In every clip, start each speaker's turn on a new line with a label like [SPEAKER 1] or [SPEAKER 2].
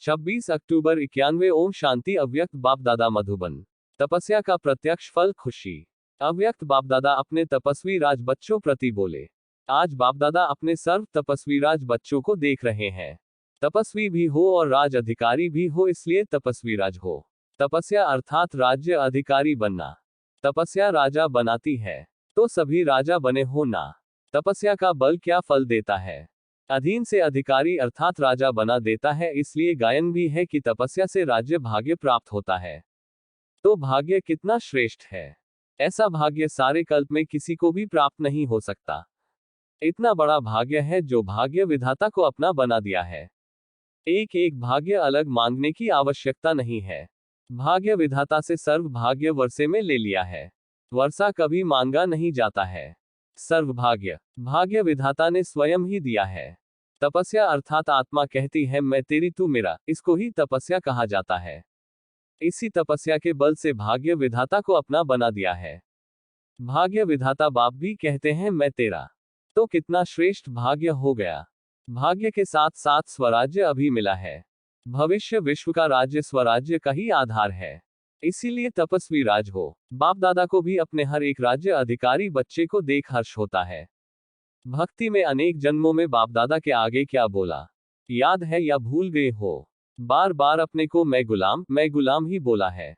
[SPEAKER 1] 26 अक्टूबर 91। ओम शांति। अव्यक्त बाप दादा मधुबन। तपस्या का प्रत्यक्ष फल खुशी। अव्यक्त बाप दादा अपने तपस्वी राज बच्चों प्रति बोले। आज बाप दादा अपने सर्व तपस्वी राज बच्चों को देख रहे हैं। तपस्वी भी हो और राज अधिकारी भी हो, इसलिए तपस्वी राज हो। तपस्या अर्थात राज्य अधिकारी बनना। तपस्या राजा बनाती है, तो सभी राजा बने हो ना। तपस्या का बल क्या फल देता है? अधीन से अधिकारी अर्थात राजा बना देता है। इसलिए गायन भी है कि तपस्या से राज्य भाग्य प्राप्त होता है। तो भाग्य कितना श्रेष्ठ है! ऐसा भाग्य सारे कल्प में किसी को भी प्राप्त नहीं हो सकता। इतना बड़ा भाग्य है जो भाग्य विधाता को अपना बना दिया है। एक एक भाग्य अलग मांगने की आवश्यकता नहीं है। भाग्य विधाता से सर्व भाग्य वर्षे में ले लिया है। वर्षा कभी मांगा नहीं जाता है। सर्व भाग्य भाग्य विधाता ने स्वयं ही दिया है। तपस्या अर्थात आत्मा कहती है मैं तेरी तू मेरा, इसको ही तपस्या कहा जाता है। इसी तपस्या के बल से भाग्य विधाता को अपना बना दिया है। भाग्य विधाता बाप भी कहते हैं मैं तेरा। तो कितना श्रेष्ठ भाग्य हो गया। भाग्य के साथ साथ स्वराज्य अभी मिला है। भविष्य विश्व का राज्य स्वराज्य का ही आधार है। इसीलिए तपस्वी राज हो। बाप दादा को भी अपने हर एक राज्य अधिकारी बच्चे को देख हर्ष होता है। भक्ति में अनेक जन्मों में बाप दादा के आगे क्या बोला, याद है या भूल गए हो? बार बार अपने को मैं गुलाम ही बोला है।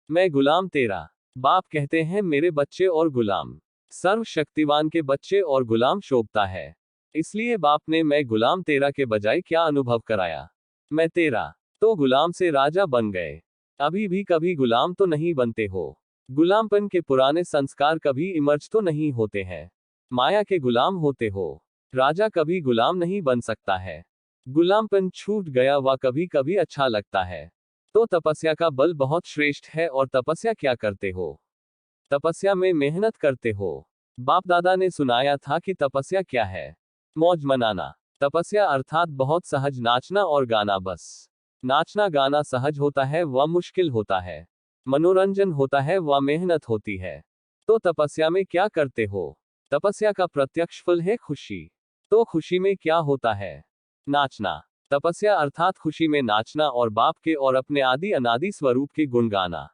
[SPEAKER 1] मैं गुलाम तेरा। बाप कहते हैं मेरे बच्चे और गुलाम। सर्वशक्तिवान के बच्चे और गुलाम शोभता है। इसलिए बाप ने मैं गुलाम तेरा के बजाय क्या अनुभव कराया, मैं तेरा। तो गुलाम से राजा बन गए। अभी भी कभी गुलाम तो नहीं बनते हो। गुलामपन के पुराने संस्कार कभी इमर्ज तो नहीं होते हैं। माया के गुलाम होते हो। राजा कभी गुलाम नहीं बन सकता है। गुलामपन छूट गया वह कभी कभी अच्छा लगता है। तो तपस्या का बल बहुत श्रेष्ठ है। और तपस्या क्या करते हो? तपस्या में मेहनत करते हो। बाप दादा ने सुनाया था कि तपस्या क्या है? मौज मनाना। तपस्या अर्थात बहुत सहज नाचना और गाना। बस नाचना गाना सहज होता है, वह मुश्किल होता है। मनोरंजन होता है, वह मेहनत होती है। तो तपस्या में क्या करते हो? तपस्या का प्रत्यक्ष फल है खुशी। तो खुशी में क्या होता है? नाचना। तपस्या अर्थात खुशी में नाचना और बाप के और अपने आदि अनादि स्वरूप के गुण गाना।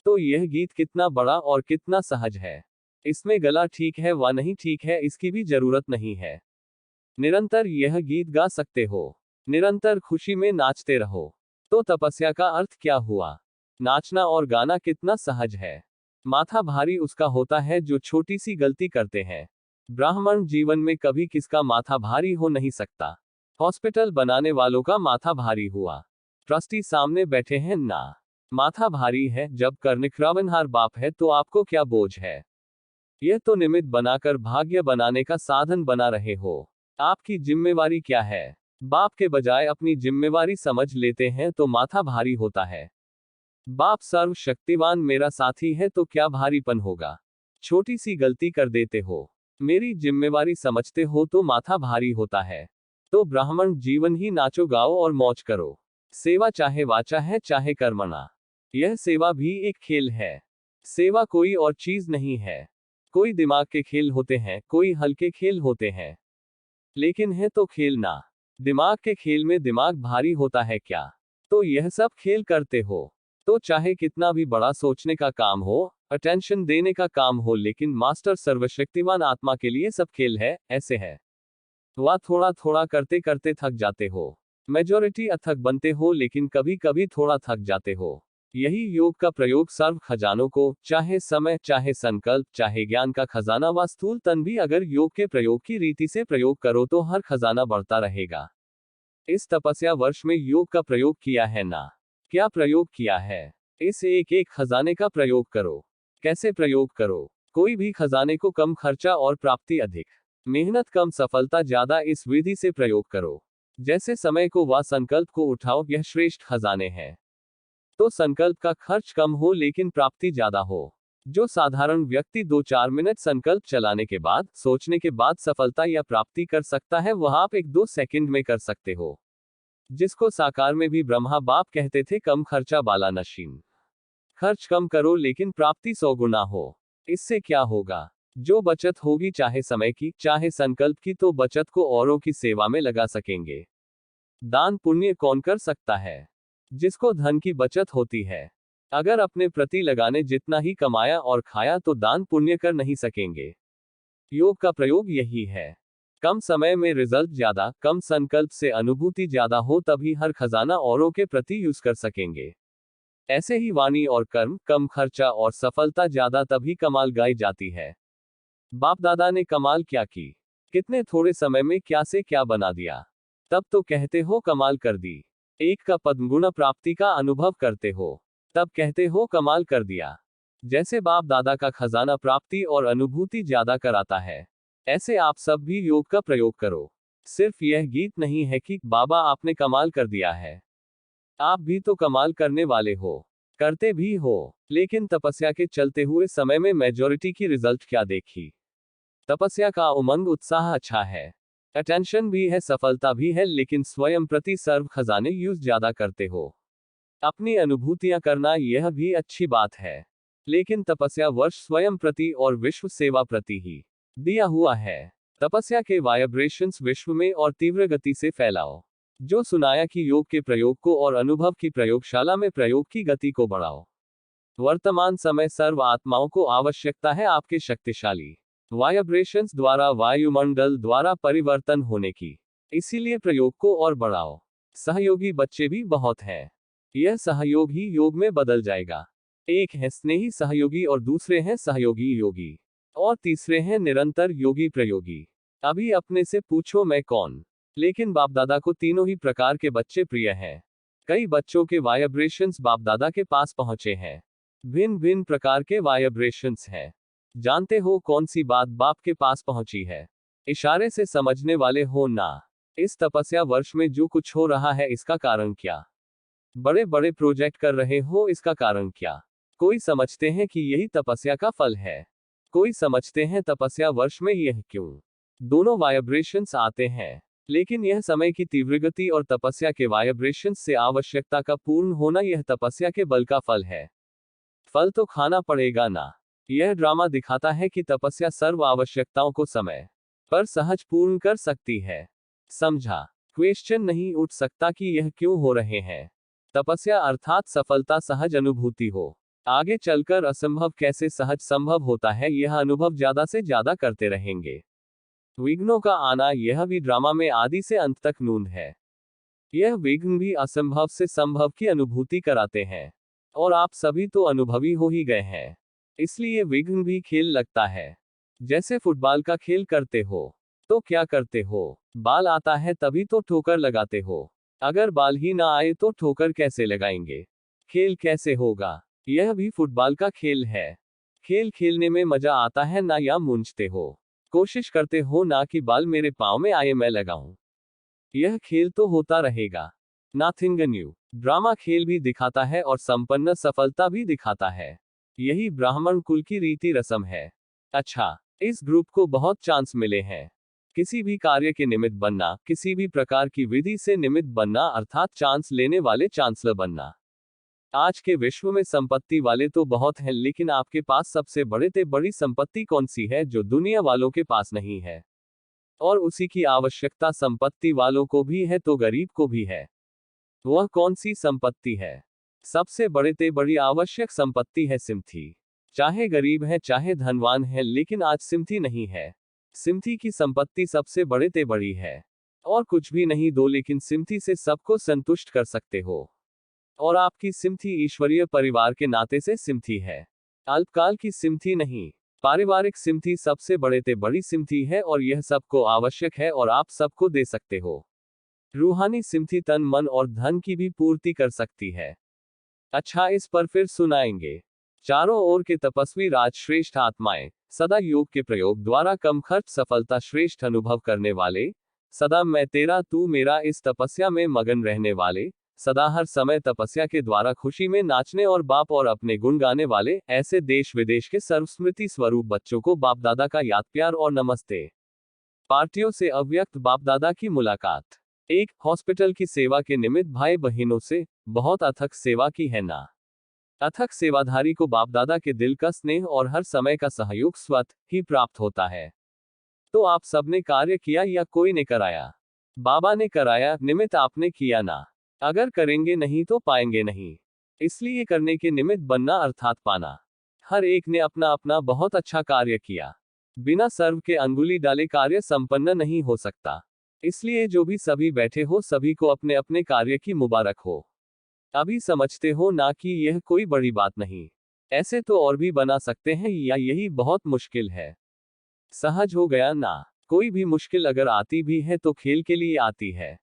[SPEAKER 1] तो यह गीत कितना बड़ा और कितना सहज है। इसमें गला ठीक है व नहीं ठीक है इसकी भी जरूरत नहीं है। निरंतर यह गीत गा सकते हो। निरंतर खुशी में नाचते रहो। तो तपस्या का अर्थ क्या हुआ? नाचना और गाना कितना सहज है। माथा भारी उसका होता है जो छोटी सी गलती करते हैं। ब्राह्मण जीवन में कभी किसका माथा भारी हो नहीं सकता। हॉस्पिटल बनाने वालों का माथा भारी हुआ। ट्रस्टी सामने बैठे हैं ना, माथा भारी है। जब कर्णिक्रवनहार बाप है तो आपको क्या बोझ है? यह तो निमित्त बनाकर भाग्य बनाने का साधन बना रहे हो। आपकी जिम्मेवारी क्या है? बाप के बजाय अपनी जिम्मेवारी समझ लेते हैं तो माथा भारी होता है। बाप सर्वशक्तिवान मेरा साथी है तो क्या भारीपन होगा? छोटी सी गलती कर देते हो, मेरी जिम्मेवारी समझते हो तो माथा भारी होता है। तो ब्राह्मण जीवन ही नाचो गाओ और मौज करो। सेवा चाहे वाचा है चाहे कर्मणा। यह सेवा भी एक खेल है। सेवा कोई और चीज नहीं है। कोई दिमाग के खेल होते हैं, कोई हल्के खेल होते हैं, लेकिन है तो खेल ना। दिमाग के खेल में दिमाग भारी होता है क्या? तो यह सब खेल करते हो। तो चाहे कितना भी बड़ा सोचने का काम हो, अटेंशन देने का काम हो, लेकिन मास्टर सर्वशक्तिवान आत्मा के लिए सब खेल है, ऐसे है। वह थोड़ा थोड़ा करते करते थक जाते हो। मेजॉरिटी अथक बनते हो, लेकिन कभी कभी थोड़ा थक जाते हो। यही योग का प्रयोग सर्व खजानों को, चाहे समय, चाहे संकल्प, चाहे ज्ञान का खजाना व स्थूल तन भी अगर योग के प्रयोग की रीति से प्रयोग करो तो हर खजाना बढ़ता रहेगा। इस तपस्या वर्ष में योग का प्रयोग किया है ना? क्या प्रयोग किया है? इस एक एक खजाने का प्रयोग करो। कैसे प्रयोग करो? कोई भी खजाने को कम खर्चा और प्राप्ति अधिक, मेहनत कम सफलता ज्यादा, इस विधि से प्रयोग करो। जैसे समय को व संकल्प को उठाओ, यह श्रेष्ठ खजाने हैं। तो संकल्प का खर्च कम हो लेकिन प्राप्ति ज्यादा हो। जो साधारण व्यक्ति 2-4 मिनट संकल्प चलाने के बाद, सोचने के बाद सफलता या प्राप्ति कर सकता है, वह आप 1-2 सेकंड में कर सकते हो। जिसको साकार में भी ब्रह्मा बाप कहते थे कम खर्चा बाला नशीन। खर्च कम करो लेकिन प्राप्ति 100 गुना हो। इससे क्या होगा? जो बचत होगी, चाहे समय की चाहे संकल्प की, तो बचत को औरों की सेवा में लगा सकेंगे। दान पुण्य कौन कर सकता है जिसको धन की बचत होती है। अगर अपने प्रति लगाने जितना ही कमाया और खाया तो दान पुण्य कर नहीं सकेंगे। योग का प्रयोग यही है। कम समय में रिजल्ट ज्यादा, कम संकल्प से अनुभूति ज्यादा हो तभी हर खजाना औरों के प्रति यूज कर सकेंगे। ऐसे ही वाणी और कर्म, कम खर्चा और सफलता ज्यादा तभी कमाल गाई जाती है। बाप दादा ने कमाल क्या की, कितने थोड़े समय में क्या से क्या बना दिया, तब तो कहते हो कमाल कर दी। एक का पद्म गुण प्राप्ति का अनुभव करते हो, तब कहते हो कमाल कर दिया। जैसे बाप दादा का खजाना प्राप्ति और अनुभूति ज्यादा कराता है, ऐसे आप सब भी योग का प्रयोग करो। सिर्फ यह गीत नहीं है कि बाबा आपने कमाल कर दिया है, आप भी तो कमाल करने वाले हो, करते भी हो। लेकिन तपस्या के चलते हुए समय में मेजॉरिटी की रिजल्ट क्या देखी। तपस्या का उमंग उत्साह अच्छा है, अटेंशन भी है, सफलता भी है, लेकिन स्वयं प्रति सर्व खजाने यूज ज्यादा करते हो। अपनी अनुभूतियां करना यह भी अच्छी बात है, लेकिन तपस्या वर्ष स्वयं प्रति और विश्व सेवा प्रति ही दिया हुआ है। तपस्या के वाइब्रेशंस विश्व में और तीव्र गति से फैलाओ। जो सुनाया कि योग के प्रयोग को और अनुभव की प्रयोगशाला में प्रयोग की गति को बढ़ाओ। वर्तमान समय सर्व आत्माओं को आवश्यकता है आपके शक्तिशाली वाइब्रेशंस द्वारा वायुमंडल द्वारा परिवर्तन होने की, इसीलिए प्रयोग को और बढ़ाओ। सहयोगी बच्चे भी बहुत हैं, यह सहयोग ही योग में बदल जाएगा। एक है स्नेही सहयोगी और दूसरे हैं सहयोगी योगी और तीसरे हैं निरंतर योगी प्रयोगी। अभी अपने से पूछो मैं कौन। लेकिन बाप दादा को तीनों ही प्रकार के बच्चे प्रिय हैं। कई बच्चों के वाइब्रेशंस बाप दादा के पास पहुंचे हैं, भिन्न भिन्न प्रकार के वाइब्रेशंस हैं। जानते हो कौन सी बात बाप के पास पहुंची है? इशारे से समझने वाले हो ना। इस तपस्या वर्ष में जो कुछ हो रहा है इसका कारण क्या? बड़े बड़े प्रोजेक्ट कर रहे हो, इसका कारण क्या? कोई समझते हैं कि यही तपस्या का फल है, कोई समझते हैं तपस्या वर्ष में यह क्यों। दोनों वाइब्रेशंस आते हैं, लेकिन यह समय की तीव्र गति और तपस्या के वाइब्रेशंस से आवश्यकता का पूर्ण होना यह तपस्या के बल का फल है। फल तो खाना पड़ेगा ना। यह ड्रामा दिखाता है कि तपस्या सर्व आवश्यकताओं को समय पर सहज पूर्ण कर सकती है। समझा? क्वेश्चन नहीं उठ सकता कि यह क्यों हो रहे हैं। तपस्या अर्थात सफलता सहज अनुभूति हो। आगे चलकर असंभव कैसे सहज संभव होता है, यह अनुभव ज्यादा से ज्यादा करते रहेंगे। विघ्नों का आना यह भी ड्रामा में आदि से अंत तक नूंद है। यह विघ्न भी असंभव से संभव की अनुभूति कराते हैं, और आप सभी तो अनुभवी हो ही गए हैं, इसलिए विघ्न भी खेल लगता है। जैसे फुटबॉल का खेल करते हो तो क्या करते हो, बाल आता है तभी तो ठोकर लगाते हो। अगर बाल ही ना आए तो ठोकर कैसे लगाएंगे, खेल कैसे होगा। यह भी फुटबॉल का खेल है। खेल खेलने में मजा आता है ना, या मूंझते हो, कोशिश करते हो ना कि बाल मेरे पांव में आए मैं लगाऊं। यह खेल तो होता रहेगा। Nothing new. ड्रामा खेल भी दिखाता है और संपन्न सफलता भी दिखाता है। यही ब्राह्मण कुल की रीति रस्म है। अच्छा, इस ग्रुप को बहुत चांस मिले हैं। किसी भी कार्य के निमित्त बनना, किसी भी प्रकार की विधि से निमित्त बनना, अर्थात चांस लेने वाले चांसलर बनना। आज के विश्व में संपत्ति वाले तो बहुत हैं, लेकिन आपके पास सबसे बड़ी संपत्ति कौन सी है जो दुनिया वालों के पास नहीं है? और उसी की आवश्यकता संपत्ति वालों को भी है तो गरीब को भी है। वह कौन सी संपत्ति है? सबसे बड़ी आवश्यक संपत्ति है सिमथी। चाहे गरीब है चाहे धनवान है, लेकिन आज सिमथी नहीं है। सिमथी की संपत्ति सबसे बड़ी है। और कुछ भी नहीं दो, लेकिन सिमथी से सबको संतुष्ट कर सकते हो। और आपकी सिमथी ईश्वरीय परिवार के नाते से सिमथी है, अल्पकाल की सिमथी नहीं। पारिवारिक सिमथी सबसे बड़ी सिमथी है और यह सबको आवश्यक है और आप सबको दे सकते हो। रूहानी सिमथी तन मन और धन की भी पूर्ति कर सकती है। अच्छा, इस पर फिर सुनाएंगे। चारों ओर के तपस्वी राज श्रेष्ठ आत्माएं, सदा योग के प्रयोग द्वारा कम खर्च सफलता श्रेष्ठ अनुभव करने वाले, सदा मैं तेरा तू मेरा इस तपस्या में मगन रहने वाले, सदा हर समय तपस्या के द्वारा खुशी में नाचने और बाप और अपने गुण गाने वाले, ऐसे देश विदेश के सर्वस्मृति स्वरूप बच्चों को बाप दादा का याद प्यार और नमस्ते। पार्टियों से अव्यक्त बाप दादा की मुलाकात। एक हॉस्पिटल की सेवा के निमित्त भाई बहनों से बहुत अथक सेवा की है ना। अथक सेवाधारी को बाप दादा के दिल का स्नेह और हर समय का सहयोग स्वतः ही प्राप्त होता है। तो आप सबने कार्य किया या कोई ने कराया? बाबा ने कराया, निमित्त आपने किया ना। अगर करेंगे नहीं तो पाएंगे नहीं। इसलिए करने के निमित्त बनना अर्थात पाना। हर एक ने अपना अपना बहुत अच्छा कार्य किया। बिना सर्व के अंगुली डाले कार्य संपन्न नहीं हो सकता। इसलिए जो भी सभी बैठे हो सभी को अपने अपने कार्य की मुबारक हो। अभी समझते हो ना कि यह कोई बड़ी बात नहीं। ऐसे तो और भी बना सकते हैं या यही बहुत मुश्किल है। सहज हो गया ना। कोई भी मुश्किल अगर आती भी है तो खेल के लिए आती है।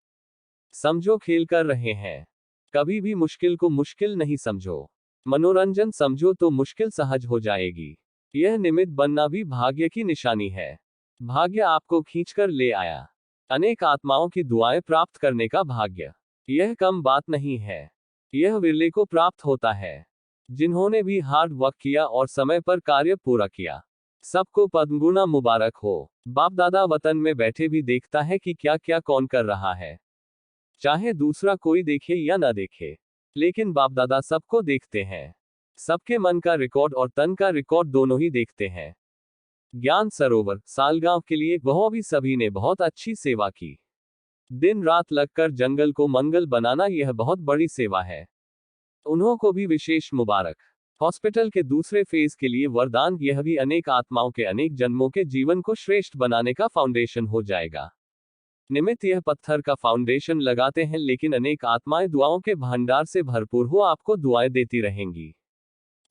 [SPEAKER 1] समझो खेल कर रहे हैं। कभी भी मुश्किल को मुश्किल नहीं समझो। मनोरंजन समझो तो मुश्किल सहज हो जाएगी। यह निमित्त बनना भी भाग्य की निशानी है। भाग्य आपको खींचकर ले आया। अनेक आत्माओं की दुआएं प्राप्त करने का भाग्य। यह कम बात नहीं है। यह विरले को प्राप्त होता है। जिन्होंने भी हार्ड वर्क किया और समय पर कार्य पूरा किया, सबको पद्मगुना मुबारक हो। बाप दादा वतन में बैठे भी देखता है कि क्या क्या कौन कर रहा है। चाहे दूसरा कोई देखे या ना देखे, लेकिन बाप दादा सबको देखते हैं। सबके मन का रिकॉर्ड और तन का रिकॉर्ड दोनों ही देखते हैं। ज्ञान सरोवर सालगांव के लिए वह भी सभी ने बहुत अच्छी सेवा की। दिन रात लगकर जंगल को मंगल बनाना यह बहुत बड़ी सेवा है। उन्हों को भी विशेष मुबारक। हॉस्पिटल के दूसरे फेज के लिए वरदान, यह भी अनेक आत्माओं के अनेक जन्मों के जीवन को श्रेष्ठ बनाने का फाउंडेशन हो जाएगा। निमित्त यह पत्थर का फाउंडेशन लगाते हैं, लेकिन अनेक आत्माएं दुआओं के भंडार से भरपूर हो आपको दुआएं देती रहेंगी।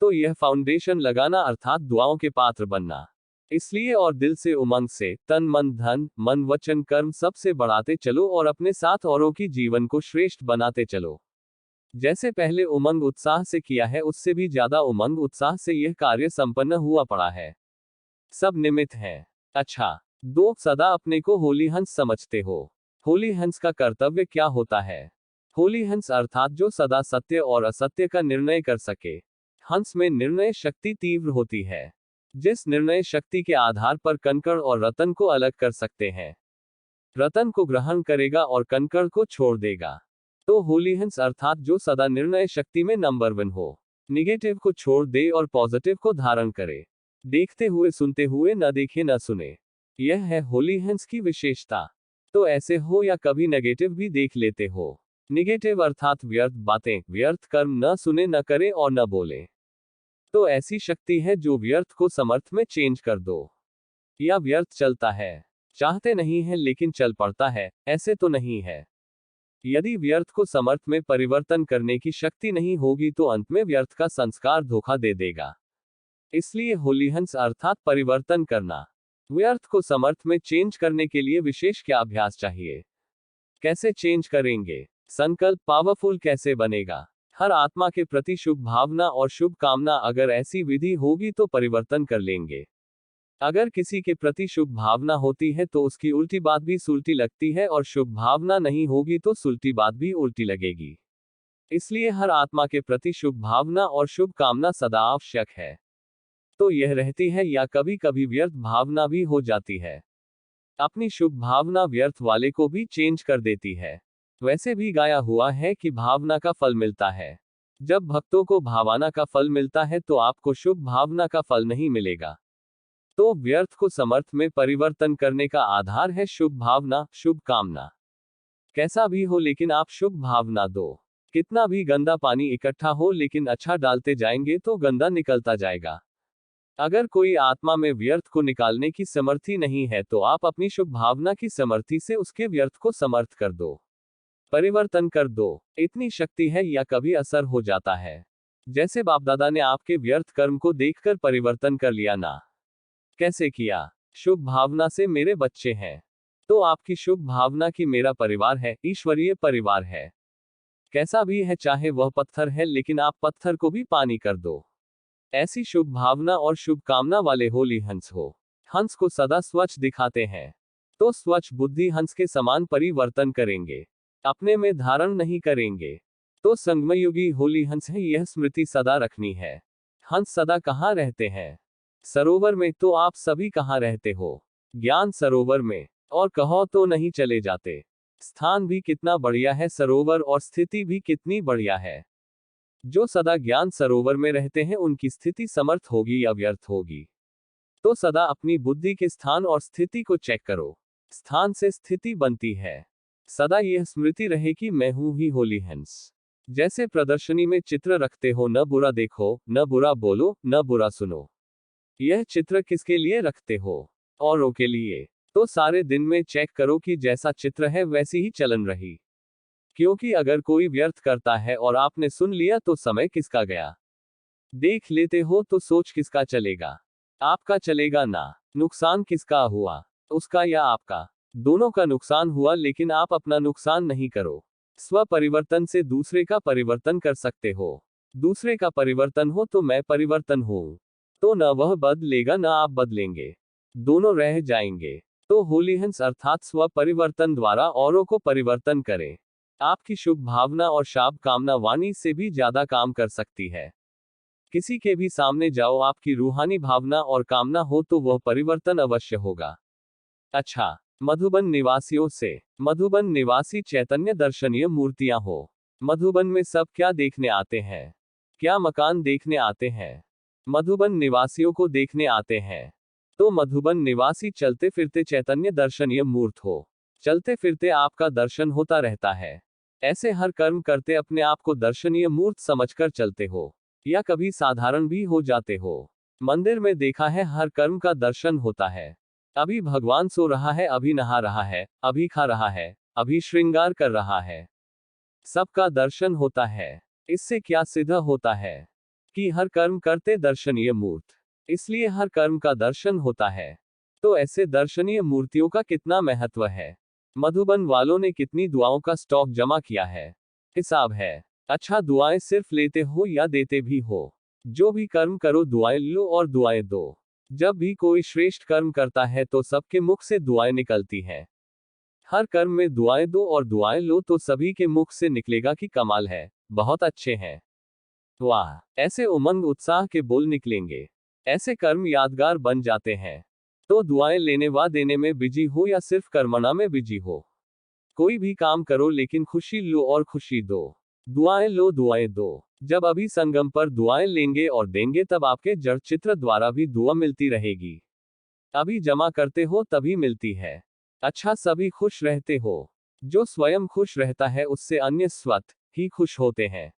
[SPEAKER 1] तो यह फाउंडेशन लगाना अर्थात दुआओं के पात्र बनना। इसलिए और दिल से उमंग से तन मन धन मन वचन कर्म सबसे बढ़ाते चलो और अपने साथ औरों की जीवन को श्रेष्ठ बनाते चलो। जैसे पहले उमंग उत्साह से किया है उससे भी ज्यादा उमंग उत्साह से यह कार्य संपन्न हुआ पड़ा है। सब निमित्त है। अच्छा, दो सदा अपने को होली हंस समझते हो। होली हंस का कर्तव्य क्या होता है? होली हंस अर्थात जो सदा सत्य और असत्य का निर्णय कर सके। हंस में निर्णय शक्ति तीव्र होती है। जिस निर्णय शक्ति के आधार पर कंकड़ और रतन को अलग कर सकते हैं। रतन को ग्रहण करेगा और कंकड़ को छोड़ देगा। तो होली हंस अर्थात जो सदा निर्णय शक्ति में नंबर 1 हो। निगेटिव को छोड़ दे और पॉजिटिव को धारण करे। देखते हुए सुनते हुए न देखे न सुने। यह है होली हंस की विशेषता। तो ऐसे हो या कभी नेगेटिव भी देख लेते हो। निगेटिव अर्थात व्यर्थ बातें व्यर्थ कर्म न सुने न करे और न बोले। तो ऐसी शक्ति है जो व्यर्थ को समर्थ में चेंज कर दो। या व्यर्थ चलता है, चाहते नहीं है लेकिन चल पड़ता है, ऐसे तो नहीं है। यदि व्यर्थ को समर्थ में परिवर्तन करने की शक्ति नहीं होगी तो अंत में व्यर्थ का संस्कार धोखा दे देगा। इसलिए होलीहंस अर्थात परिवर्तन करना। व्यर्थ को समर्थ में चेंज करने के लिए विशेष क्या अभ्यास चाहिए? कैसे चेंज करेंगे? संकल्प पावरफुल कैसे बनेगा? हर आत्मा के प्रति शुभ भावना और शुभ कामना, अगर ऐसी विधि होगी तो परिवर्तन कर लेंगे। अगर किसी के प्रति शुभ भावना होती है तो उसकी उल्टी बात भी सुलटी लगती है और शुभ भावना नहीं होगी तो सुलटी बात भी उल्टी लगेगी। इसलिए हर आत्मा के प्रति शुभ भावना और शुभ कामना सदा आवश्यक है। तो यह रहती है या कभी कभी व्यर्थ भावना भी हो जाती है। अपनी शुभ भावना व्यर्थ वाले को भी चेंज कर देती है। वैसे भी गाया हुआ है कि भावना का फल मिलता है। जब भक्तों को भावना का फल मिलता है तो आपको शुभ भावना का फल नहीं मिलेगा। तो व्यर्थ को समर्थ में परिवर्तन करने का आधार है शुभ भावना, शुभ कामना। कैसा भी हो लेकिन आप शुभ भावना दो। कितना भी गंदा पानी इकट्ठा हो लेकिन अच्छा डालते जाएंगे तो गंदा निकलता जाएगा। अगर कोई आत्मा में व्यर्थ को निकालने की समर्थी नहीं है तो आप अपनी शुभ भावना की समर्थी से उसके व्यर्थ को समर्थ कर दो, परिवर्तन कर दो। इतनी शक्ति है या कभी असर हो जाता है। जैसे बाप दादा ने आपके व्यर्थ कर्म को देखकर परिवर्तन कर लिया ना। कैसे किया? शुभ भावना से मेरे बच्चे हैं, तो आपकी शुभ भावना की मेरा परिवार है, ईश्वरीय परिवार है। कैसा भी है, चाहे वह पत्थर है लेकिन आप पत्थर को भी पानी कर दो। ऐसी शुभ भावना और शुभ कामना वाले होली हंस हो। हंस को सदा स्वच्छ दिखाते हैं, तो स्वच्छ बुद्धि हंस के समान परिवर्तन करेंगे, अपने में धारण नहीं करेंगे। तो संगमयुगी होली हंस है, यह स्मृति सदा रखनी है। हंस सदा कहाँ रहते हैं? सरोवर में। तो आप सभी कहाँ रहते हो? ज्ञान सरोवर में। और कहो तो नहीं चले जाते। स्थान भी कितना बढ़िया है सरोवर, और स्थिति भी कितनी बढ़िया है। जो सदा ज्ञान सरोवर में रहते हैं उनकी स्थिति समर्थ होगी या व्यर्थ होगी। तो सदा अपनी बुद्धि के स्थान और स्थिति को चेक करो। स्थान से स्थिति बनती है, सदा यह स्मृति रहे कि मैं हूं ही होली हंस। जैसे प्रदर्शनी में चित्र रखते हो, न बुरा देखो, न बुरा बोलो, न बुरा सुनो। यह चित्र किसके लिए रखते हो? औरों के लिए। तो सारे दिन में चेक करो कि जैसा चित्र है वैसी ही चलन रही। क्योंकि अगर कोई व्यर्थ करता है और आपने सुन लिया तो समय किसका गया? देख लेते हो तो सोच किसका चलेगा? आपका चलेगा ना। नुकसान किसका हुआ? उसका या आपका? दोनों का नुकसान हुआ, लेकिन आप अपना नुकसान नहीं करो। स्व परिवर्तन से दूसरे का परिवर्तन कर सकते हो। दूसरे का परिवर्तन हो तो मैं परिवर्तन हूं। तो न वह बदलेगा न आप बदलेंगे, दोनों रह जाएंगे। तो होलीहंस अर्थात स्व परिवर्तन द्वारा औरों को परिवर्तन करें। आपकी शुभ भावना और शाभ कामना वाणी से भी ज्यादा काम कर सकती है। किसी के भी सामने जाओ, आपकी रूहानी भावना और कामना हो तो वह परिवर्तन अवश्य होगा। अच्छा, मधुबन निवासियों से। मधुबन निवासी चैतन्य दर्शनीय मूर्तियां हो। मधुबन में सब क्या देखने आते हैं? क्या मकान देखने आते हैं? मधुबन निवासियों को देखने आते हैं। तो मधुबन निवासी चलते फिरते चैतन्य दर्शनीय मूर्त हो। चलते फिरते आपका दर्शन होता रहता है। ऐसे हर कर्म करते अपने आप को दर्शनीय मूर्त समझकर चलते हो, या कभी साधारण भी हो जाते हो। मंदिर में देखा है हर कर्म का दर्शन होता है। अभी भगवान सो रहा है, अभी नहा रहा है, अभी खा रहा है, अभी श्रृंगार कर रहा है। सबका दर्शन होता है। इससे क्या सिद्ध होता है? कि हर कर्म करते दर्शनीय मूर्त, इसलिए हर कर्म का दर्शन होता है। तो ऐसे दर्शनीय मूर्तियों का कितना महत्व है? मधुबन वालों ने कितनी दुआओं का स्टॉक जमा किया है, हिसाब है। अच्छा, दुआएं सिर्फ लेते हो या देते भी हो? जो भी कर्म करो दुआएं लो और दुआएं दो। जब भी कोई श्रेष्ठ कर्म करता है तो सबके मुख से दुआएं निकलती हैं। हर कर्म में दुआएं दो और दुआएं लो तो सभी के मुख से निकलेगा कि कमाल है, बहुत अच्छे हैं, वाह, ऐसे उमंग उत्साह के बोल निकलेंगे। ऐसे कर्म यादगार बन जाते हैं। तो दुआएं लेने व देने में बिजी हो या सिर्फ कर्मणा में बिजी हो, कोई भी काम करो लेकिन खुशी लो और खुशी दो। दुआएं लो, दुआएं दो। जब अभी संगम पर दुआएं लेंगे और देंगे तब आपके जड़ चित्र द्वारा भी दुआ मिलती रहेगी। अभी जमा करते हो तभी मिलती है। अच्छा, सभी खुश रहते हो। जो स्वयं खुश रहता है उससे अन्य स्वतः ही खुश होते हैं।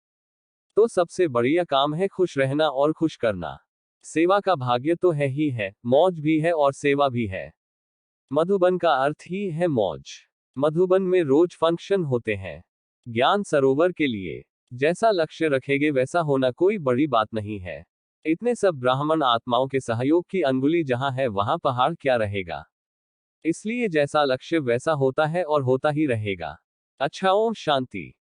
[SPEAKER 1] तो सबसे बढ़िया काम है खुश रहना और खुश करना। सेवा का भाग्य तो है ही है, मौज भी है और सेवा भी है। मधुबन का अर्थ ही है मौज। मधुबन में रोज फंक्शन होते हैं ज्ञान सरोवर के लिए। जैसा लक्ष्य रखेंगे वैसा होना कोई बड़ी बात नहीं है। इतने सब ब्राह्मण आत्माओं के सहयोग की अंगुली जहां है वहां पहाड़ क्या रहेगा। इसलिए जैसा लक्ष्य वैसा होता है और होता ही रहेगा। अच्छा, ओम शांति।